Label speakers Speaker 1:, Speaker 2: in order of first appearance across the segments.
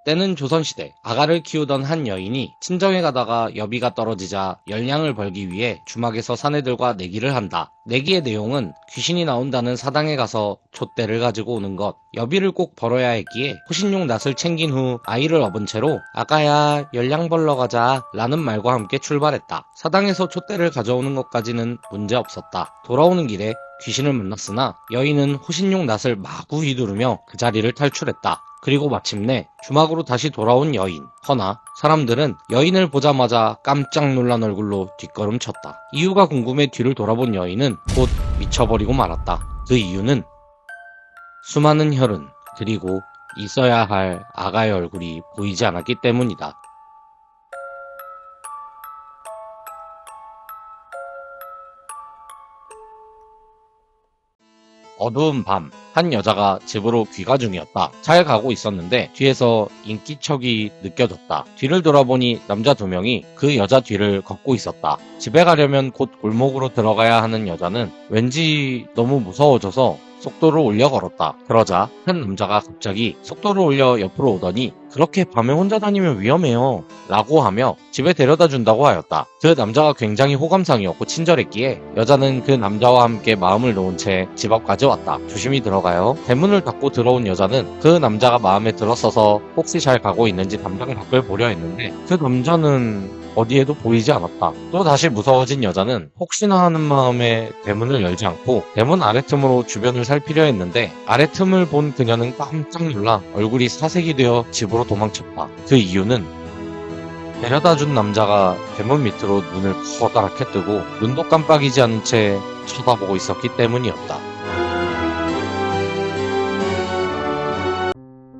Speaker 1: 때는 조선시대 아가를 키우던 한 여인이 친정에 가다가 여비가 떨어지자 열량을 벌기 위해 주막에서 사내들과 내기를 한다. 내기의 내용은 귀신이 나온다는 사당에 가서 촛대를 가지고 오는 것, 여비를 꼭 벌어야 했기에 호신용 낫을 챙긴 후 아이를 업은 채로 아가야 열량 벌러 가자 라는 말과 함께 출발했다. 사당에서 촛대를 가져오는 것까지는 문제 없었다. 돌아오는 길에 귀신을 만났으나 여인은 호신용 낫을 마구 휘두르며 그 자리를 탈출했다. 그리고 마침내 주막으로 다시 돌아온 여인. 허나 사람들은 여인을 보자마자 깜짝 놀란 얼굴로 뒷걸음쳤다. 이유가 궁금해 뒤를 돌아본 여인은 곧 미쳐버리고 말았다. 그 이유는 수많은 혈흔 그리고 있어야 할 아가의 얼굴이 보이지 않았기 때문이다. 어두운 밤, 한 여자가 집으로 귀가 중이었다. 잘 가고 있었는데 뒤에서 인기척이 느껴졌다. 뒤를 돌아보니 남자 2명이 그 여자 뒤를 걷고 있었다. 집에 가려면 곧 골목으로 들어가야 하는 여자는 왠지 너무 무서워져서 속도를 올려 걸었다. 그러자 한 남자가 갑자기 속도를 올려 옆으로 오더니 그렇게 밤에 혼자 다니면 위험해요 라고 하며 집에 데려다 준다고 하였다. 그 남자가 굉장히 호감상이었고 친절했기에 여자는 그 남자와 함께 마음을 놓은 채 집 앞까지 왔다. 조심히 들어가요. 대문을 닫고 들어온 여자는 그 남자가 마음에 들었어서 혹시 잘 가고 있는지 담장 밖을 보려 했는데 그 남자는 어디에도 보이지 않았다. 또 다시 무서워진 여자는 혹시나 하는 마음에 대문을 열지 않고 대문 아래틈으로 주변을 살피려 했는데 아래틈을 본 그녀는 깜짝 놀라 얼굴이 사색이 되어 집으로 도망쳤다. 그 이유는 데려다준 남자가 대문 밑으로 눈을 커다랗게 뜨고 눈도 깜빡이지 않은 채 쳐다보고 있었기 때문이었다.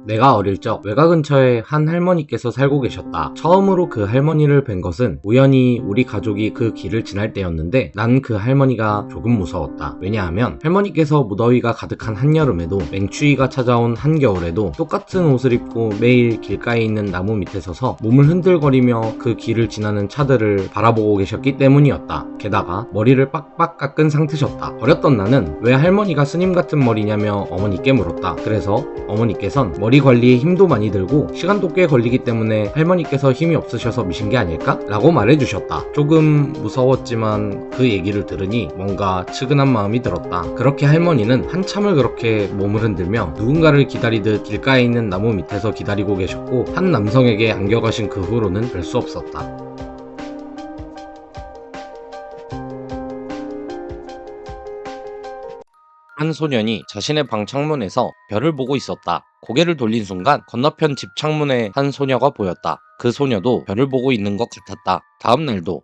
Speaker 1: 내가 어릴 적 외가 근처에 한 할머니께서 살고 계셨다. 처음으로 그 할머니를 뵌 것은 우연히 우리 가족이 그 길을 지날 때였는데 난 그 할머니가 조금 무서웠다. 왜냐하면 할머니께서 무더위가 가득한 한여름에도 맹추위가 찾아온 한겨울에도 똑같은 옷을 입고 매일 길가에 있는 나무 밑에 서서 몸을 흔들거리며 그 길을 지나는 차들을 바라보고 계셨기 때문이었다. 게다가 머리를 빡빡 깎은 상태셨다. 어렸던 나는 왜 할머니가 스님 같은 머리냐며 어머니께 물었다. 그래서 어머니께선 머리 관리에 힘도 많이 들고 시간도 꽤 걸리기 때문에 할머니께서 힘이 없으셔서 미신 게 아닐까? 라고 말해주셨다. 조금 무서웠지만 그 얘기를 들으니 뭔가 측은한 마음이 들었다. 그렇게 할머니는 한참을 그렇게 몸을 흔들며 누군가를 기다리듯 길가에 있는 나무 밑에서 기다리고 계셨고 한 남성에게 안겨가신 그 후로는 뵐 수 없었다. 한 소년이 자신의 방 창문에서 별을 보고 있었다. 고개를 돌린 순간 건너편 집 창문에 한 소녀가 보였다. 그 소녀도 별을 보고 있는 것 같았다.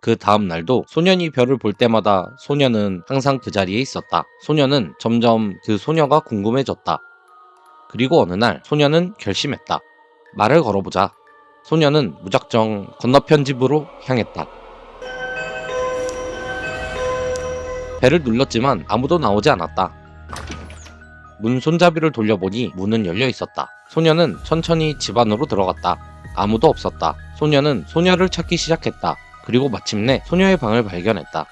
Speaker 1: 그 다음 날도 소년이 별을 볼 때마다 소녀는 항상 그 자리에 있었다. 소녀는 점점 그 소녀가 궁금해졌다. 그리고 어느 날 소녀는 결심했다. 말을 걸어보자. 소녀는 무작정 건너편 집으로 향했다. 벨을 눌렀지만 아무도 나오지 않았다. 문 손잡이를 돌려보니 문은 열려 있었다. 소녀는 천천히 집 안으로 들어갔다. 아무도 없었다. 소녀는 소녀를 찾기 시작했다. 그리고 마침내 소녀의 방을 발견했다.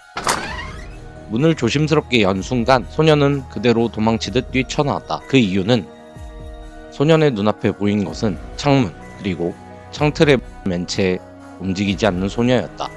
Speaker 1: 문을 조심스럽게 연 순간 소녀는 그대로 도망치듯 뛰쳐나왔다. 그 이유는 소년의 눈앞에 보인 것은 창문 그리고 창틀에 맨 채 움직이지 않는 소녀였다.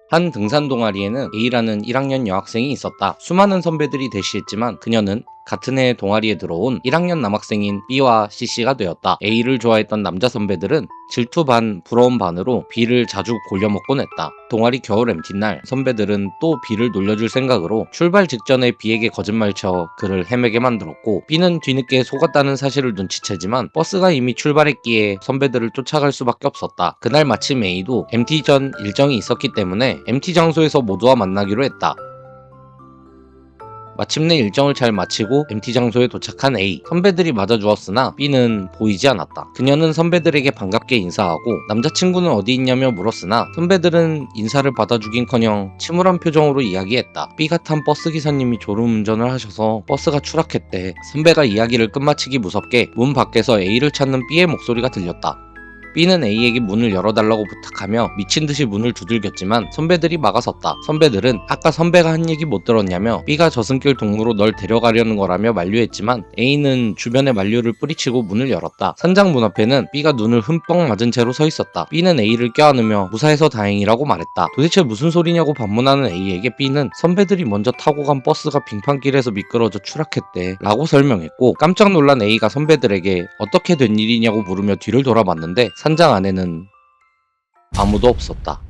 Speaker 1: 한 등산 동아리에는 A라는 1학년 여학생이 있었다. 수많은 선배들이 대시했지만 그녀는 같은 해 동아리에 들어온 1학년 남학생인 B와 CC가 되었다. A를 좋아했던 남자 선배들은 질투 반 부러움 반으로 B를 자주 골려먹곤 했다. 동아리 겨울 MT날 선배들은 또 B를 놀려줄 생각으로 출발 직전에 B에게 거짓말쳐 그를 헤매게 만들었고 B는 뒤늦게 속았다는 사실을 눈치채지만 버스가 이미 출발했기에 선배들을 쫓아갈 수밖에 없었다. 그날 마침 A도 MT 전 일정이 있었기 때문에 MT 장소에서 모두와 만나기로 했다. 마침내 일정을 잘 마치고 MT 장소에 도착한 A. 선배들이 맞아주었으나 B는 보이지 않았다. 그녀는 선배들에게 반갑게 인사하고 남자친구는 어디 있냐며 물었으나 선배들은 인사를 받아주긴커녕 침울한 표정으로 이야기했다. B가 탄 버스 기사님이 졸음운전을 하셔서 버스가 추락했대. 선배가 이야기를 끝마치기 무섭게 문 밖에서 A를 찾는 B의 목소리가 들렸다. B는 A에게 문을 열어달라고 부탁하며 미친듯이 문을 두들겼지만 선배들이 막아섰다. 선배들은 아까 선배가 한 얘기 못 들었냐며 B가 저승길 동무로 널 데려가려는 거라며 만류했지만 A는 주변에 만류를 뿌리치고 문을 열었다. 산장 문 앞에는 B가 눈을 흠뻑 맞은 채로 서 있었다. B는 A를 껴안으며 무사해서 다행이라고 말했다. 도대체 무슨 소리냐고 반문하는 A에게 B는 선배들이 먼저 타고 간 버스가 빙판길에서 미끄러져 추락했대 라고 설명했고, 깜짝 놀란 A가 선배들에게 어떻게 된 일이냐고 물으며 뒤를 돌아봤는데 산장 안에는 아무도 없었다.